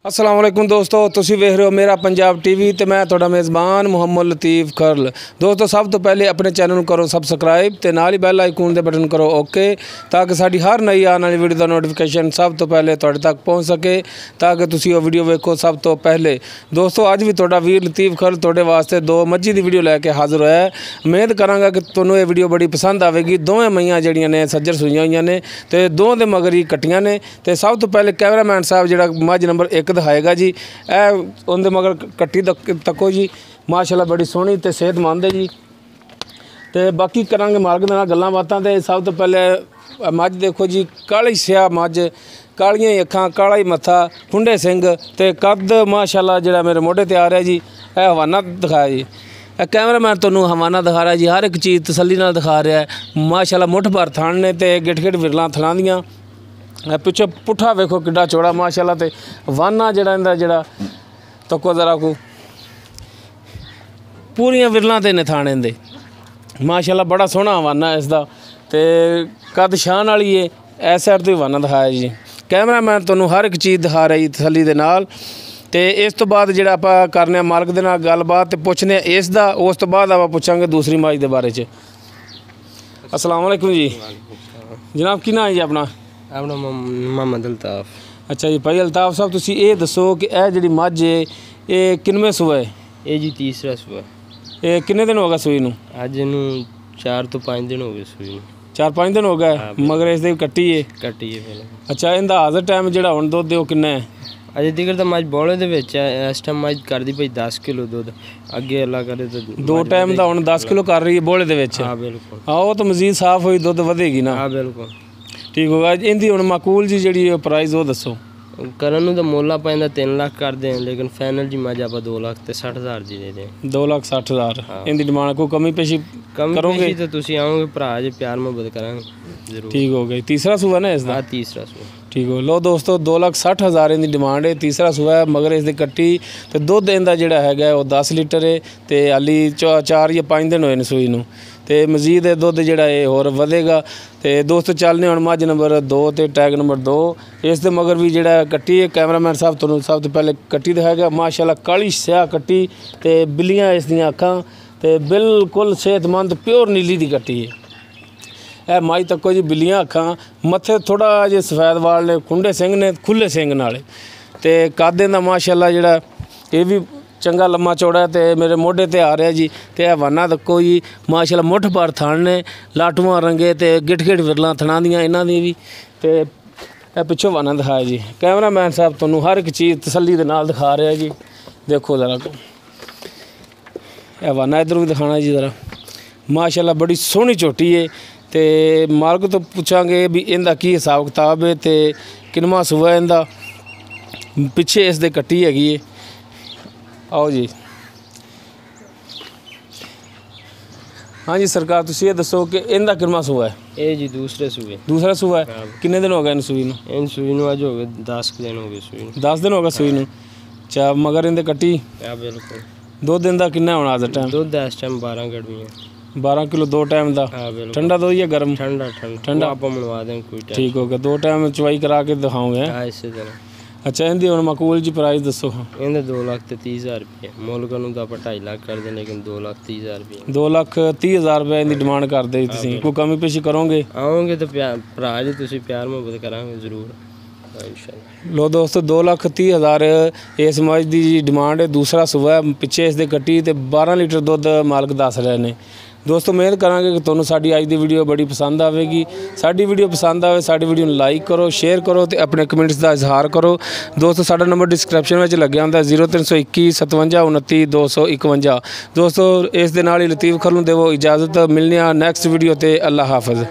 अस्सलाम वालेकुम दोस्तों, तुसी वेख रहे हो मेरा पंजाब टीवी ते मैं तुहाडा मेज़बान मुहम्मद लतीफ़ खरल। दोस्तों सब तो पहले अपने चैनल करो सबसक्राइब ते नाल ही बैल आइकन दे बटन करो ओके, ताकि साडी हर नई आने वाली वीडियो दा नोटिफिकेशन सब तो पहले तुहाडे तक पहुँच सके, ताकि तुसी वो वीडियो वेखो सब तो पहले। दोस्तों अज भी तुहाडा वीर लतीफ़ खरल तुहाडे वास्ते दो मज्झी दी वीडियो लैके हाज़र होया है। उम्मीद करांगा कि तुहानूं ये वीडियो बड़ी पसंद आवेगी। दोवें मईयां जिहड़ियां ने सज्जर सूईयां होईयां ने ते दोवां दे मगर ही कट्टियां ने। ते सब तो पहले कैमरामैन साहब जिहड़ा मझ नंबर 1 दिखाएगा जी, उनके मगर कट्टी तको जी, माशाल्लाह बड़ी सोहनी ते सेहतमंद है जी। तो बाकी करांगे मालक दे नाल गल्लां बातां। ते सब तो पहले मझ देखो जी, काली स्याह मझ, कालियां ही अखां, काला ही मत्था, फुंडे सिंग ते कद माशाल्लाह जिहड़ा मेरे मोढे ते आ रहा जी। यह हवाना दिखाया जी, कैमरामैन तुहानूं हवाना दिखा रहा जी, हर एक चीज़ तसल्ली नाल दिखा रहा है। माशाल्लाह मुठ भर थण ने ते गिट गिट विरलां थणां दियां। पिछे पुट्ठा वेखो किड्डा चौड़ा माशाल्लाह। ते वाना जिहड़ा इंदा जिहड़ा तको जरा को पूरियां विरलां ते ने थाने दे माशाल्लाह, बड़ा सोहना वाना है इसदा। ते कद शान वाली है। इस साइड तो वाना दिखाया जी, कैमरामैन तुहानूं हर एक चीज़ दिखा रहा जी तसल्ली दे नाल। ते इस तो बाद जिहड़ा आपां करने मालक दे नाल गलबात ते पुछने इस दा, उस तो बाद आपां पुछांगे दूसरी मझ दे बारे च। अस्सलाम वालेकुम जी जनाब, की नाम है जी अपना? अपना मोहम्मद अल्ताफ। अच्छा जी भाई अल्ताफ साहब, तुसी ये दसो कि यह जी मझ है ये किनवें सूआ है? ये जी तीसरा सूआ। ये किन्ने दिन हो गए सूई नूं? अज इनू 4 तो 5 दिन हो गए सूई नूं। 4-5 दिन हो गए, मगर इसकी कट्टी है? कट्टी है पहले। अच्छा, इनका हाज़र टाइम जिहड़ा हुण दुध है किन्ना है? अजे तक तो मझ बौले दे विच है। इस टाइम मझ करदी पई 10 किलो दुध। अगे अल्लाह करे तो 2 टाइम दा हुण 10 किलो कर रही है बौले दे विच। हाँ बिल्कुल। हाँ, वो तो मजीद साफ होई दुध वधेगी ना? हाँ बिल्कुल ठीक होगा। इनकी हुण माकूल जी जिहड़ी प्राइस वो दसो। करन तो मोला पैंदा 3 लाख कर दें, लेकिन फाइनल जी मझ आप 2 लाख ते 60,000 जी दे दें। 2,60,000 इनकी डिमांड। कोई कमी पेशी करोगे तो तुसी आओगे भरा जे प्यार मुहब्बत करांगे जरूर। ठीक हो गई। तीसरा सूआ ना इसका? हाँ तीसरा सूआ। ठीक हो। लो दोस्तों 2,60,000 इनकी डिमांड है। तीसरा सूआ है, मगर इसकी कट्टी तो दुध इनका जिहड़ा है वो 10 लीटर है। तो हाली 4 या 5 दिन होए ने सूई नूं, ते मजीद दुध जिहड़ा है होर वधेगा। तो दोस्तों चलने हुण मझ नंबर 2 ते टैग नंबर 2। इस दे मगर भी जिहड़ा कट्टी है, कैमरामैन साहब तुहानूं सब तो पहले कट्टी दिखाएगा। माशाल्लाह काली स्याह कट्टी ते बिल्लियां इस दियां अखां ते बिल्कुल सेहतमंद प्योर नीली दी कट्टी है। यह मझ तको जी बिल्लियां अखां, मत्थे थोड़ा जे सफेद वाल ने, खुंडे सिंग ने, खुले सिंग नाले। ते कद इहदा माशाल्लाह जिहड़ा ये भी चंगा लम्मा चौड़ा है। तो मेरे मोढे ते आ रहा जी। तो यह वाना तको जी माशाल्लाह मुठ भर थण ने, लाटूआं रंगे ते गिट गिट विरलां थणां दियां इन्हां दी भी। तो पिछों वाना दिखाया जी, कैमरामैन साहब तुहानूं हर एक चीज़ तसल्ली दे नाल दिखा रहा जी। देखो ज़रा को यह वाना इधर भी दिखाना जी ज़रा। माशाल्लाह बड़ी सोहनी झोटी है। तो मालक तो पूछांगे भी इनका की हिसाब किताब है, तो किनवा सूआ है इनका, पिछे इस दे कट्टी हैगी है। आओ जी। हाँ जी सरकार, तुसीं ये दसो कि इनका किनवा सूआ है? ये जी दूसरे सूए। दूसरा सूआ है। किन्ने दिन हो गए इन सूई नूं? इन सूई नूं अज हो गए 10 दिन हो गए सूई नूं। 10 दिन हो गए सूई नूं। अच्छा, मगर इनके कट्टी? हाँ बिल्कुल। दुध दिन का किन्ना होना अज टाइम? दुध इस टाइम 12 गड़वियाँ। 12 किलो 2 टाइम का? हाँ बिल्कुल। ठंडा दुध या गर्म? ठंडा ठंडा आप मनवा दें कोई टाइम। ठीक हो गया। 2 टाइम चवाई करा के दिखाओगे? हाँ इसी तरह। अच्छा, इनकी हुण माकूल जी प्राइस दसो। इन्हें 2,30,000 रुपये मुल्क नूं तो आप 2.5 लाख कर दें, लेकिन 2,30,000 रुपये। 2,30,000 रुपये इनकी डिमांड कर दे तुसीं। कोई कमी पेशी करोगे? आओगे तो भरा जी तुसीं प्यार मुहब्बत करांगे जरूर इंशाल्लाह। लो दोस्तों 2,30,000 इस मझ की डिमांड है। दूसरा सूआ है, पिछे इसके कट्टी ते 12 लीटर दुध मालक दस रहे हैं। दोस्तों उम्मीद करांगे कि तुहानूं साडी अज दी वीडियो बड़ी पसंद आवेगी। साडी वीडियो पसंद आवे साडी वीडियो नूं लाइक करो, शेयर करो ते अपने कमेंट्स का इजहार करो। दोस्तों साडा नंबर डिस्क्रिप्शन में लग्या हुंदा 0321 57 29 251। दोस्तों इस दे नाल ही लतीफ़ खरल नूं देवो इजाज़त। मिलने नेक्स्ट वीडियो ते। अल्लाह हाफिज़।